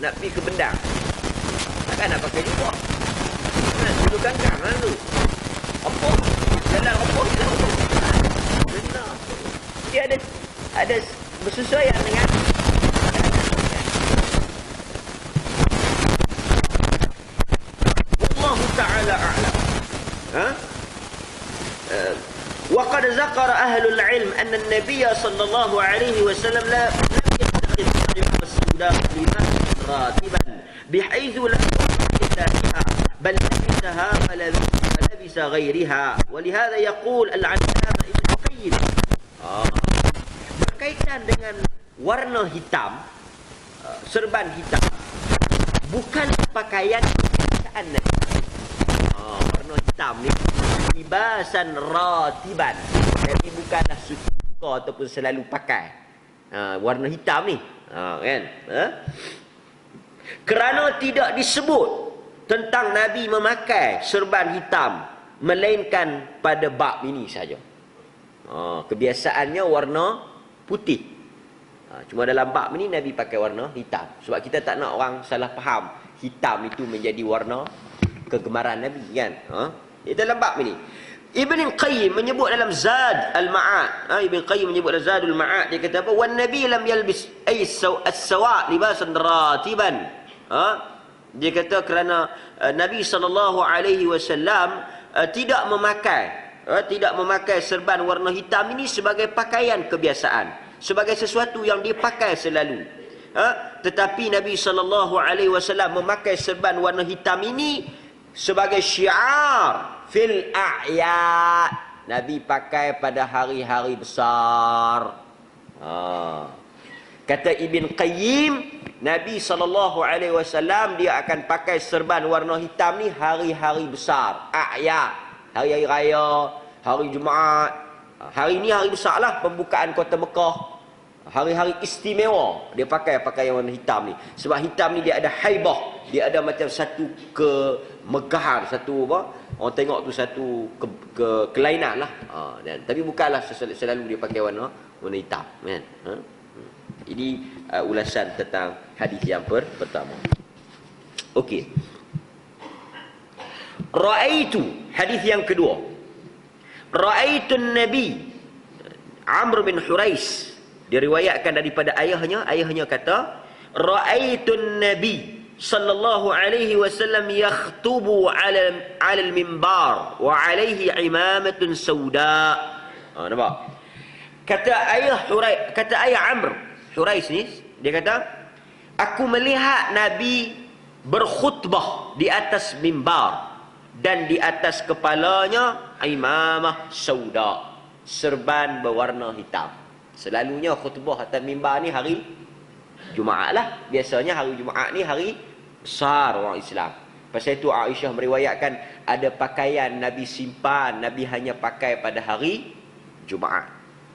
nak pergi ke bendang. Takkan nak pakai jubah. Nak dulu kangkang lah tu. Apa? Jalan apa? Jalan apa? Benar. Dia ada bersesuaian dengan Allah Ta'ala a'lam. وقد ذكر أهل العلم أن النبي صلى الله عليه وسلم لم يتخذ الرماح السوداء لباسا راتبا بحيث لا يحدث بها بل لبسها فلبس غيرها ولهذا يقول العلامة ابن القيم berkaitan dengan warna hitam, serban hitam bukan pakaian kebiasaan Nabi. Warna hitam ni libasan ratiban. Nabi bukanlah suka ataupun selalu pakai warna hitam ni, kan? Kerana tidak disebut tentang Nabi memakai serban hitam melainkan pada bab ini saja. Kebiasaannya warna putih. Cuma dalam bab ni Nabi pakai warna hitam. Sebab kita tak nak orang salah faham hitam itu menjadi warna kegemaran Nabi, kan? Dalam bab ini Ibn Qayyim menyebut dalam Zad al-Ma'ad. Ibn Qayyim menyebut dalam Zadul Ma'ad, dia kata apa? Wan Nabi lam yalbis as-sawa' libasan ratiban. Dia kata kerana Nabi SAW tidak memakai serban warna hitam ini sebagai pakaian kebiasaan, sebagai sesuatu yang dipakai selalu. Tetapi Nabi SAW memakai serban warna hitam ini sebagai syiar fil a'yad. Nabi pakai pada hari-hari besar. Kata Ibn Qayyim, Nabi SAW dia akan pakai serban warna hitam ni hari-hari besar, a'yad, hari-hari raya, hari Jumaat. Hari ni hari besar lah, pembukaan kota Mekah, hari-hari istimewa dia pakai pakaian warna hitam ni. Sebab hitam ni dia ada haibah, dia ada macam satu kemegahan, satu apa, orang tengok tu satu kelainan lah. Tapi bukanlah selalu dia pakai warna hitam, kan? Ini ulasan tentang hadis yang pertama. Okey. Ra'aitu, hadis yang kedua. Ra'aitu Nabi Amr bin Hurais, diriwayatkan daripada ayahnya kata, Ra'aitu Nabi sallallahu alaihi wasallam yakhtubu 'ala al-minbar wa 'alaihi imamatun sauda. Nampak? Kata ayah Amr Hurais ni, dia kata, aku melihat Nabi berkhutbah di atas mimbar dan di atas kepalanya imamah sauda, serban berwarna hitam. Selalunya khutbah atas mimbar ni hari Jumaat lah. Biasanya hari Jumaat ni hari besar orang Islam. Pasal itu Aisyah meriwayatkan ada pakaian Nabi simpan, Nabi hanya pakai pada hari Jumaat.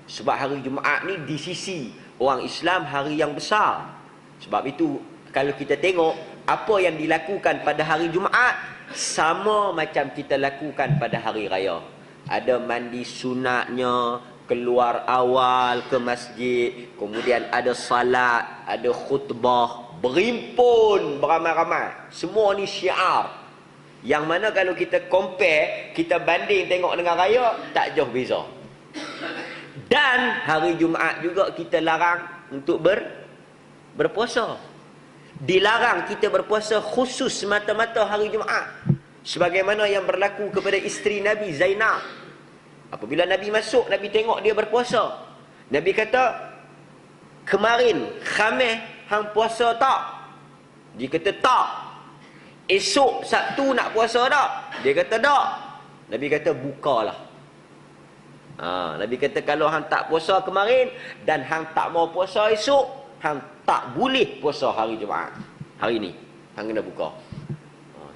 Sebab hari Jumaat ni di sisi orang Islam hari yang besar. Sebab itu kalau kita tengok apa yang dilakukan pada hari Jumaat sama macam kita lakukan pada hari raya. Ada mandi sunatnya, keluar awal ke masjid, kemudian ada salat, ada khutbah, berimpun beramai-ramai. Semua ni syiar. Yang mana kalau kita compare, kita banding tengok dengan raya, tak jauh beza. Dan hari Jumaat juga kita larang untuk berpuasa. Dilarang kita berpuasa khusus semata-mata hari Jumaat. Sebagaimana yang berlaku kepada isteri Nabi Zainab. Apabila Nabi masuk, Nabi tengok dia berpuasa. Nabi kata, kemarin Khamis hang puasa tak? Dia kata tak. Esok Sabtu nak puasa tak? Dia kata tak. Nabi kata bukalah. Nabi kata kalau hang tak puasa kemarin dan hang tak mau puasa esok, hang tak boleh puasa hari Jumaat. Hari ni hang kena buka.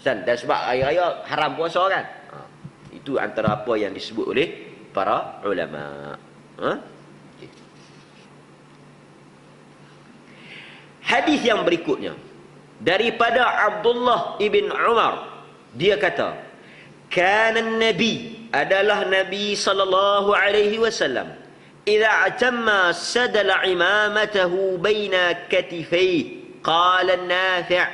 Dan sebab hari raya haram puasa kan. Itu antara apa yang disebut oleh para ulama. Okay. Hadis yang berikutnya daripada Abdullah ibn Umar, dia kata, kana Nabi, adalah Nabi sallallahu alaihi wasallam, idza atamma sadala imamatahu baina katifai, qala Nafi'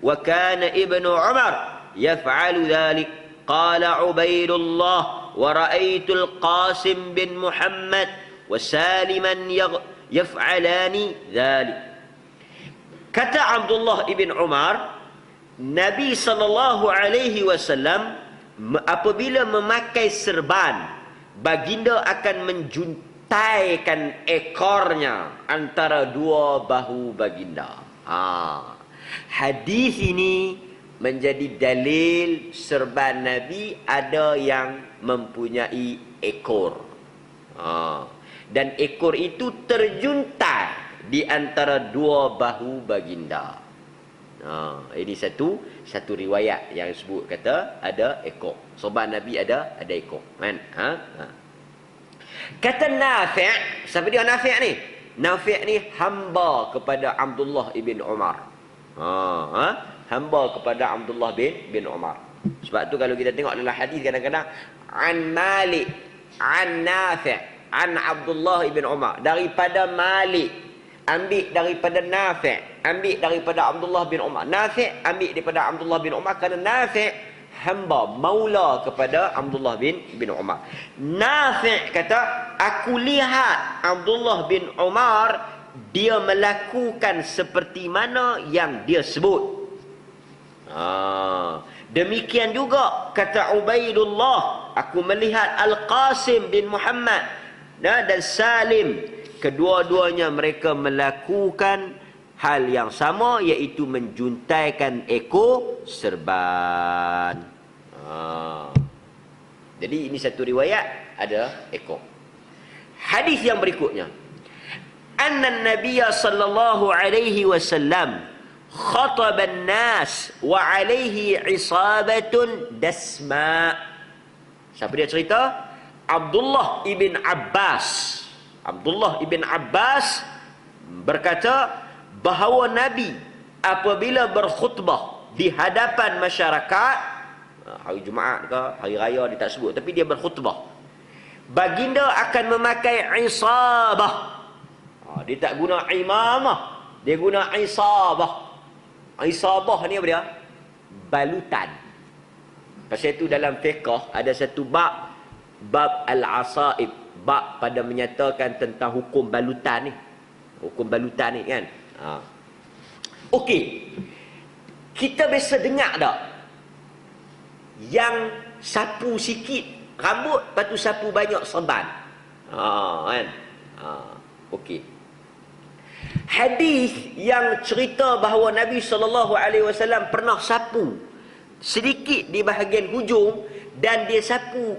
wa kana ibnu Umar yaf'alu dhalik. Qala Ubaidullah wa ra'aitu al-Qasim bin Muhammad wa Saliman yaf'alani dhalik. Kata Abdullah ibn Umar, Nabi sallallahu alaihi wasallam apabila memakai serban, baginda akan menjuntaikan ekornya antara dua bahu baginda. Hadis ini menjadi dalil serban Nabi ada yang mempunyai ekor. Dan ekor itu terjuntai di antara dua bahu baginda. Ini satu riwayat yang sebut kata ada ekor. Serban Nabi ada ekor. Kan? Kata Nafi', siapa dia Nafi' ni? Nafi' ni hamba kepada Abdullah ibn Umar. Hamba kepada Abdullah bin Umar. Sebab tu kalau kita tengok dalam hadis kadang-kadang an Malik, an Nafi', an Abdullah ibn Umar, daripada Malik ambil daripada Nafi', ambil daripada Abdullah bin Umar. Nafi' ambil daripada Abdullah bin Umar kerana Nafi' hamba maula kepada Abdullah bin Umar. Nafi' kata, aku lihat Abdullah bin Umar dia melakukan seperti mana yang dia sebut. Demikian juga kata Ubaidullah, aku melihat Al-Qasim bin Muhammad dan Salim, kedua-duanya mereka melakukan hal yang sama, iaitu menjuntaikan ekor serban. Jadi ini satu riwayat ada ekor. Hadis yang berikutnya, anna Nabiya sallallahu alaihi wasallam khataba an-nas wa alaihi isabatun dasma. Siapa dia cerita? Abdullah ibn Abbas. Abdullah ibn Abbas berkata bahawa Nabi apabila berkhutbah di hadapan masyarakat, hari Jumaat ke hari raya dia tak sebut, tapi dia berkhutbah, baginda akan memakai isabah. Dia tak guna imamah, dia guna isabah. Isabah ni apa dia? Balutan. Pasal itu dalam fiqh ada satu bab al-asaib, bab pada menyatakan tentang hukum balutan ni. Hukum balutan ni kan. Okey. Kita biasa dengar tak yang sapu sikit rambut, lepas tu sapu banyak serban. Kan? Okey. Hadis yang cerita bahawa Nabi SAW pernah sapu sedikit di bahagian hujung dan dia sapu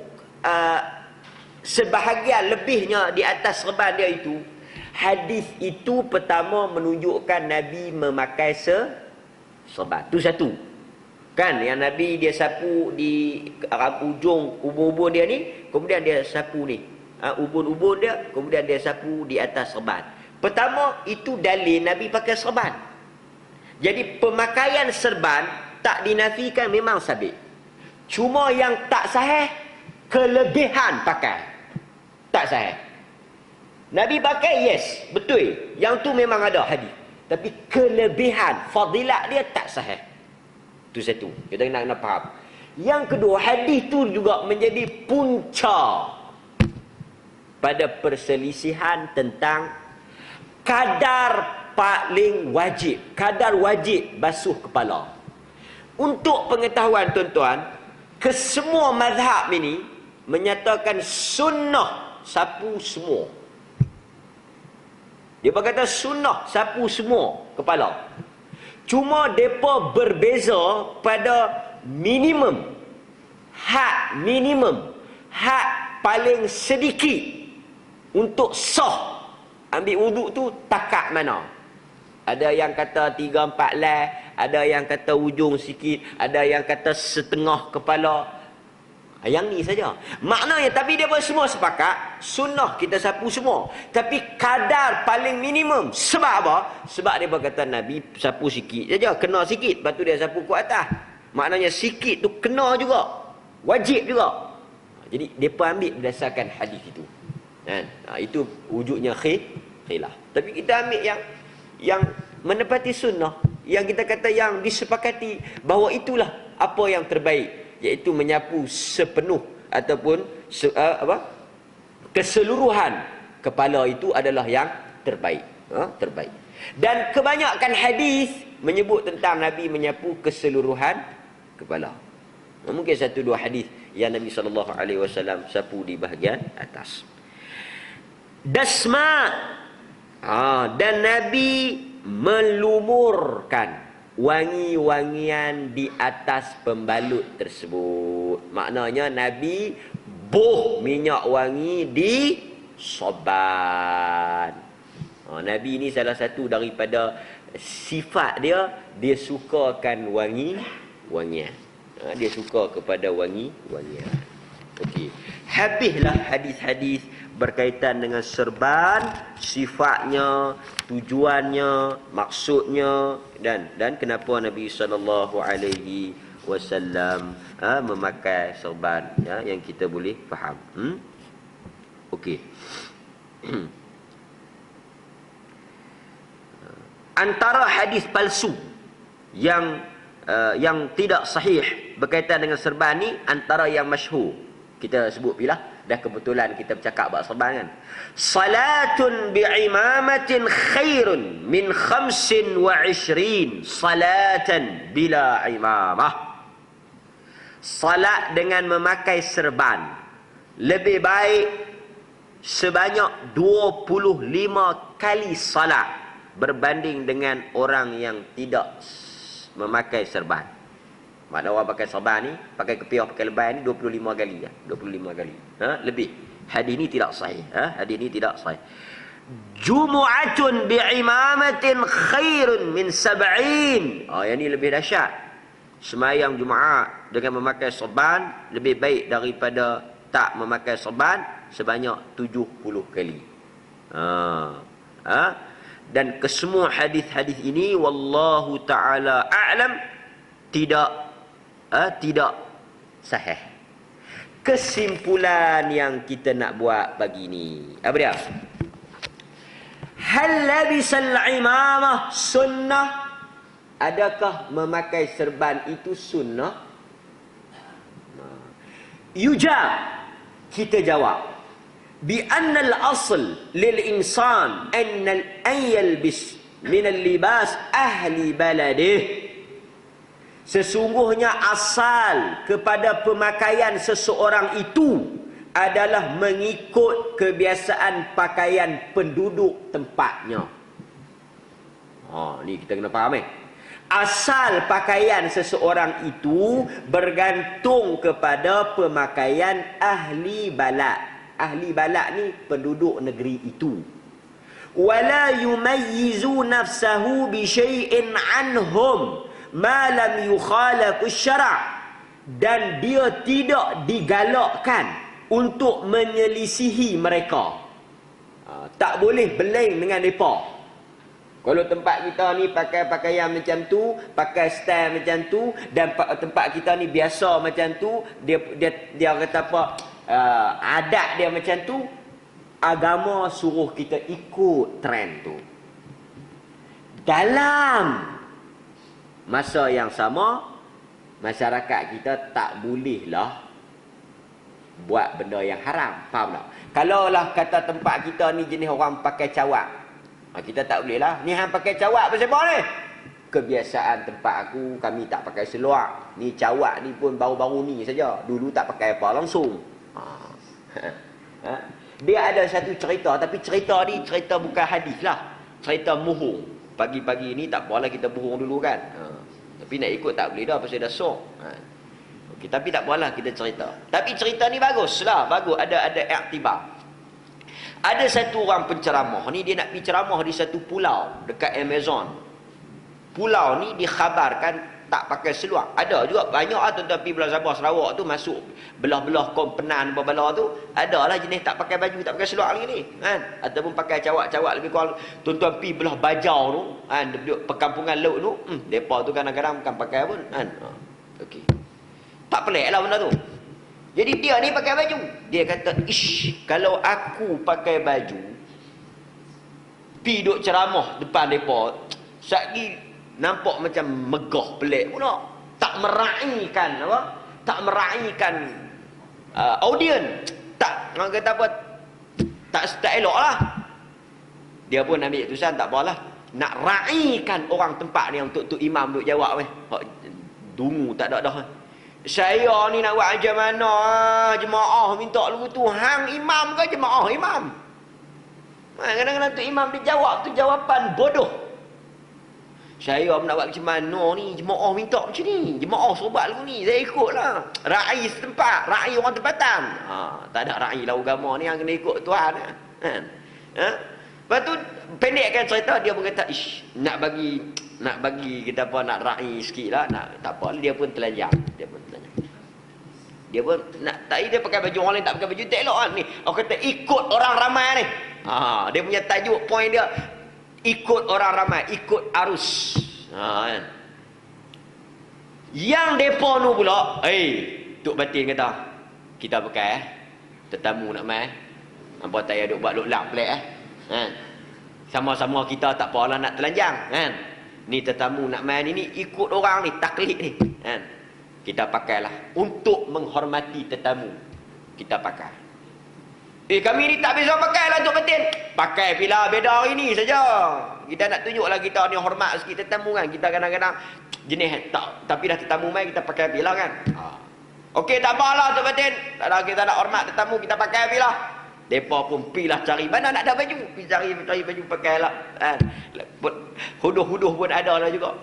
sebahagian lebihnya di atas serban dia itu. Hadis itu pertama menunjukkan Nabi memakai serban. Itu satu. Kan yang Nabi dia sapu di ujung ubun-ubun dia ni, kemudian dia sapu ni. Ubun-ubun dia, kemudian dia sapu di atas serban. Pertama, itu dalil Nabi pakai serban. Jadi pemakaian serban tak dinafikan, memang sabit. Cuma yang tak sahih, kelebihan pakai. Tak sahih. Nabi pakai, yes, betul. Yang tu memang ada hadis. Tapi kelebihan, fadilat dia tak sahih. Itu satu. Kita kena faham. Yang kedua, hadis tu juga menjadi punca pada perselisihan tentang kadar paling wajib, kadar wajib basuh kepala. Untuk pengetahuan tuan-tuan, kesemua mazhab ini menyatakan sunnah sapu semua. Dia berkata sunnah sapu semua kepala. Cuma mereka berbeza pada minimum, had paling sedikit untuk sah ambil wuduk tu takat mana. Ada yang kata 3-4 lai, ada yang kata ujung sikit, ada yang kata setengah kepala. Yang ni saja. Maknanya, tapi dia pun semua sepakat, sunnah kita sapu semua. Tapi kadar paling minimum. Sebab apa? Sebab dia berkata Nabi sapu sikit saja, kena sikit, lepas tu dia sapu ke atas. Maknanya sikit tu kena juga, wajib juga. Jadi mereka ambil berdasarkan hadis itu. Kan? Itu wujudnya khilaf. Tapi kita ambil yang menepati sunnah. yang kita kata yang disepakati bahawa itulah apa yang terbaik, iaitu menyapu sepenuh ataupun keseluruhan kepala itu adalah yang terbaik. Terbaik. Dan kebanyakan hadis menyebut tentang Nabi menyapu keseluruhan kepala. Mungkin satu dua hadis yang Nabi SAW sapu di bahagian atas. Dasma, dan Nabi melumurkan wangi-wangian di atas pembalut tersebut. Maknanya Nabi buh minyak wangi di sorban. Nabi ini salah satu daripada sifat dia, dia sukakan wangi-wangian. Dia suka kepada wangi-wangian. Okey. Habislah hadis-hadis berkaitan dengan serban, sifatnya, tujuannya, maksudnya dan kenapa Nabi SAW memakai serban, yang kita boleh faham. Okey. Antara hadis palsu yang tidak sahih berkaitan dengan serban ni, antara yang masyhur kita sebut bila dah kebetulan kita bercakap bab serban kan. Salatun bi'imamatin khairun min 25 salatan bila imamah. Salat dengan memakai serban lebih baik sebanyak 25 kali salat berbanding dengan orang yang tidak memakai serban. Makna orang pakai serban ni, pakai kepiah, pakai leban ni 25 kali. 25 kali. Lebih. Hadis ni tidak sahih. Hadis ni tidak sahih. Jumu'atun bi'imamatin khairun min 70. Yang ni lebih dahsyat. Semayang Jumaat dengan memakai serban lebih baik daripada tak memakai serban sebanyak 70 kali. Dan kesemua hadis-hadis ini wallahu taala a'lam tidak sahih. Kesimpulan yang kita nak buat pagi ni apa dia? Hal labisal imamah sunnah? Adakah memakai serban itu sunnah? Yujab, kita jawab, bi anna al-asl lil insan an yalbis min al-libas ahli baladih. Sesungguhnya asal kepada pemakaian seseorang itu adalah mengikut kebiasaan pakaian penduduk tempatnya. Ni kita kena faham Asal pakaian seseorang itu bergantung kepada pemakaian ahli balad. Ahli balad ni penduduk negeri itu. Wala yumayyizu nafsahu bi syai'in anhum ma lam yukhalafu syara', dan dia tidak digalakkan untuk menyelisihi mereka. Tak boleh beling dengan mereka. Kalau tempat kita ni pakai pakaian macam tu, pakai style macam tu, dan tempat kita ni biasa macam tu, dia kata apa, adat dia macam tu, agama suruh kita ikut trend tu. Dalam masa yang sama, masyarakat kita tak bolehlah buat benda yang haram. Faham tak? Kalaulah kata tempat kita ni jenis orang pakai cawat, kita tak boleh lah. Ni hang pakai cawat pasal apa ni? Kebiasaan tempat aku, kami tak pakai seluar. Ni cawat ni pun baru-baru ni saja. Dulu tak pakai apa langsung. Dia ada satu cerita, tapi cerita ni cerita bukan hadis lah. Cerita muhung. Pagi-pagi ni tak apalah kita bohong dulu kan. Tapi nak ikut tak boleh dah pasal dah sok. Okay, tapi tak apalah kita cerita. Tapi cerita ni bagus lah. Bagus. Ada iktibar. Ada satu orang penceramah ni, dia nak pergi ceramah di satu pulau dekat Amazon. Pulau ni dikhabarkan tak pakai seluar. Ada juga banyak lah tuan-tuan pergi Pulau Sabah Sarawak tu, masuk belah-belah Kompenan bala tu, ada lah jenis tak pakai baju, tak pakai seluar lagi ni kan, ataupun pakai cawak-cawak lebih kurang. Tuan-tuan pergi belah Bajau tu kan, perkampungan laut tu, depa tu kadang-kadang bukan pakai pun kan. Okey. Tak pelik lah benda tu. Jadi dia ni pakai baju. Dia kata, ish, kalau aku pakai baju, pi duk ceramah depan mereka, satgi nampak macam megah pelik pula. Tak meraihkan apa? Tak meraihkan audience. Tak, orang kata apa? Tak elok lah. Dia pun ambil keputusan, tak apalah. Nak raihkan orang tempat ni untuk imam duk jawab weh. Dungu tak ada dah. Saya ni nak buat macam mana? Jemaah minta lu tu hang imam ke jemaah imam? Kadang-kadang tu imam dia jawab tu jawapan bodoh. Saya nak buat macam mana ni? Jemaah minta macam ni. Jemaah sobat lu ni. Saya ikutlah. Raih setempat, raih orang tempatan. Tak ada raih lah agama ni yang kena ikut Tuhan kan. Lepas tu pendekkan cerita, dia pun kata nak bagi kita apa, nak raih sikit lah, tak apa, dia pun telanjang. Dia pun nak, tak, dia pakai baju, orang lain tak pakai baju, tak elok kan ni. Orang kata ikut orang ramai ni. Dia punya tajuk, point dia ikut orang ramai, ikut arus. Kan. Yang depa nu pula, Tok Batin kata, kita pakai tetamu nak mai. Hampa tak payah duk buat lok-lak pelik kan. Sama-sama kita tak apalah nak telanjang kan. Ni tetamu nak mai ni ikut orang ni, taklid ni kan. Kita pakailah untuk menghormati tetamu. Kita pakai. Kami ni tak bisa pakailah Tok Batin. Pakai pila beda hari ni saja. Kita nak tunjuklah kita ni hormat sikit tetamu kan. Kita kadang-kadang jenis tak, tapi dah tetamu mai kita pakai pila kan. Okey, tak apalah Tok Batin. Tak ada, kita nak hormat tetamu, kita pakai pila. Depa pun pilah cari mana nak ada baju, pergi cari baju pakailah kan. Huduh-huduh pun ada lah juga.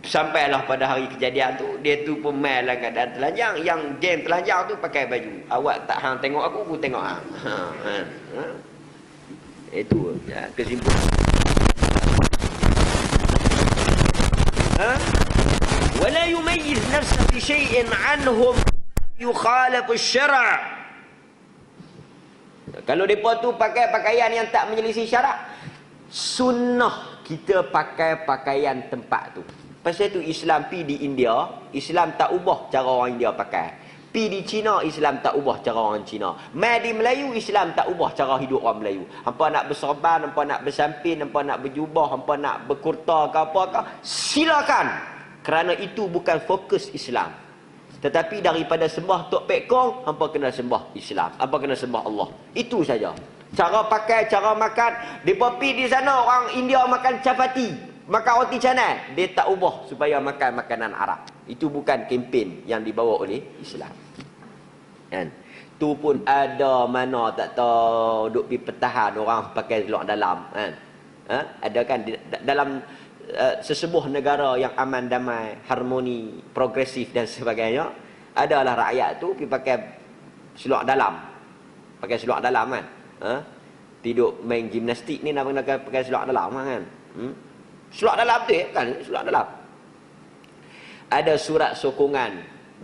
Sampailah pada hari kejadian tu, dia tu pun main lah keadaan telanjang. Yang geng telanjang tu pakai baju. Awak tak hang tengok aku tengok hang. Itu ya, kesimpulan. Wala yumayyiz nafsa bi syai'in anhum yukhalif asy-syara'. Kalau mereka tu pakai pakaian yang tak menyelisih syarak, sunnah kita pakai pakaian tempat tu. Pasal tu Islam pi di India, Islam tak ubah cara orang India pakai. Pi di China, Islam tak ubah cara orang Cina. Mai di Melayu, Islam tak ubah cara hidup orang Melayu. Hampa nak bersorban, hampa nak bersampin, hampa nak berjubah, hampa nak berkurta ke apa ke, silakan. Kerana itu bukan fokus Islam. Tetapi daripada sembah Tok Pek Kong, hampa kena sembah Islam. Hampa kena sembah Allah. Itu saja. Cara pakai, cara makan. Depa pi di sana orang India makan chapati, makan roti canai. Dia tak ubah supaya makan makanan Arab. Itu bukan kempen yang dibawa oleh Islam. Kan? Tu pun ada mana tak tahu duk pi pertahan orang pakai seluar dalam kan. Ada kan dalam sesebuah negara yang aman, damai, harmoni, progresif dan sebagainya, adalah rakyat tu pergi pakai seluar dalam. Pakai seluar dalam kan. Tidur main gimnastik ni nak pakai seluar dalam kan. Seluar dalam tu kan, seluar dalam. Ada surat sokongan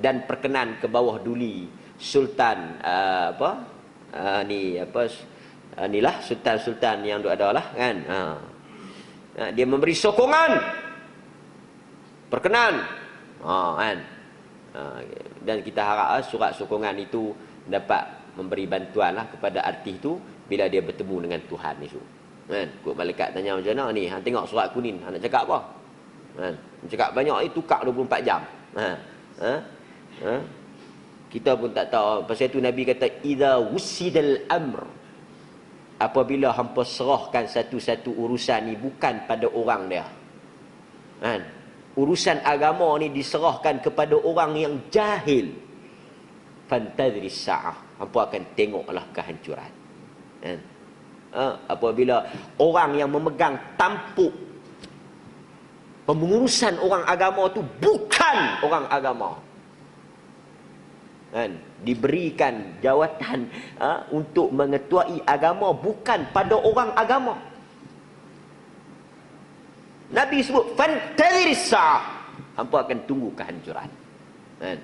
dan perkenan ke bawah duli Sultan inilah sultan-sultan yang ada lah kan. Dia memberi sokongan, perkenan, kan? Dan kita harap surat sokongan itu dapat memberi bantuan lah kepada artis tu bila dia bertemu dengan Tuhan itu. Kan? Kut malaikat tanya macam mana ni? Hang tengok surat kuning, hang nak cakap apa? Kan? Cakap banyak ni tukar 24 jam. Kita pun tak tahu. Pasal itu Nabi kata idza wusidal amr, apabila hampa serahkan satu-satu urusan ni bukan pada orang dia. Kan? Urusan agama ni diserahkan kepada orang yang jahil. Fantadris sa'ah. Hampa akan tengoklah kehancuran. Kan? Apabila orang yang memegang tampuk pengurusan orang agama tu bukan orang agama. Kan? Diberikan jawatan untuk mengetuai agama bukan pada orang agama. Nabi sebut fantadhiris sa'ah, hampa akan tunggu kehancuran. Kan?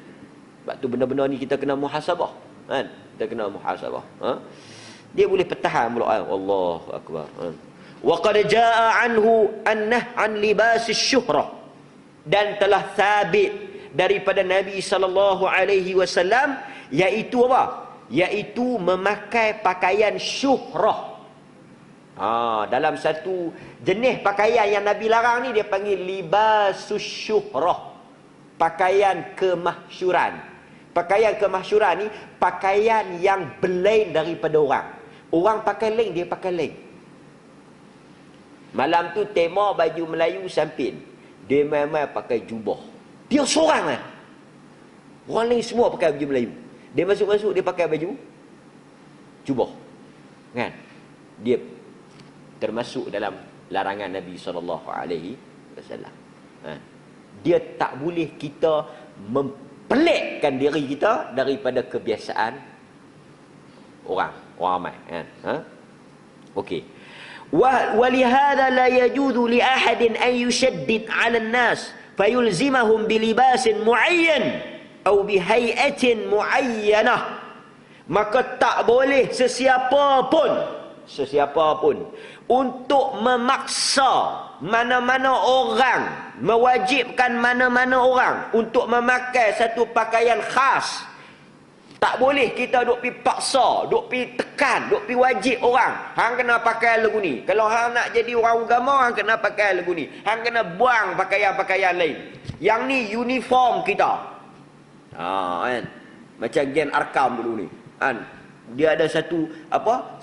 Sebab tu benda-benda ni kita kena muhasabah. Kan? Kita kena muhasabah. Dia boleh pertahan pula. Allahu akbar. Wa qad jaa anhu an libas asy-syuhrah, dan telah sabit daripada Nabi sallallahu alaihi wasallam, iaitu apa? Iaitu memakai pakaian syuhrah. Dalam satu jenis pakaian yang Nabi larang ni, dia panggil libasus syuhrah. Pakaian kemahsyuran. Pakaian kemahsyuran ni pakaian yang berlain daripada orang. Orang pakai lain, dia pakai lain. Malam tu tema baju Melayu sampin. Dia memang pakai jubah. Dia seorang lah. Orang lain semua pakai baju Melayu. Dia masuk-masuk, dia pakai baju jubah. Kan? Dia termasuk dalam larangan Nabi SAW. Dia tak boleh kita mempelekkan diri kita daripada kebiasaan orang ramai. Okey. Walihada la yajuzu li ahadin an yushaddid 'ala an-nas fayulzimahum bilibasin muayyan atau bihai'atin muayyanah. Maka tak boleh sesiapa pun untuk memaksa mana-mana orang, mewajibkan mana-mana orang untuk memakai satu pakaian khas. Tak boleh kita duk pi paksa, duk pi tekan, duk pi wajib orang. Hang kena pakai lagu ni. Kalau hang nak jadi orang agama, hang kena pakai lagu ni. Hang kena buang pakaian-pakaian lain. Yang ni uniform kita. Kan? Macam Gen Arkam dulu ni. Kan? Dia ada satu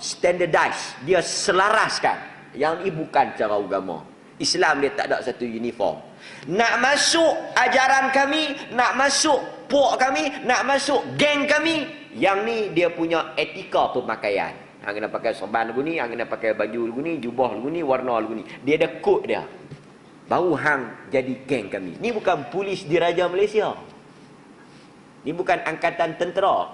standardize, dia selaraskan. Yang ni bukan cara agama. Islam dia tak ada satu uniform. Nak masuk ajaran kami, nak masuk puak kami, nak masuk geng kami, yang ni dia punya etika pemakaian. Hang kena pakai serban lagu ni, hang kena pakai baju lagu ni, jubah lagu ni, warna lagu ni. Dia ada kod dia. Baru hang jadi geng kami. Ni bukan polis diraja Malaysia. Ni bukan angkatan tentera.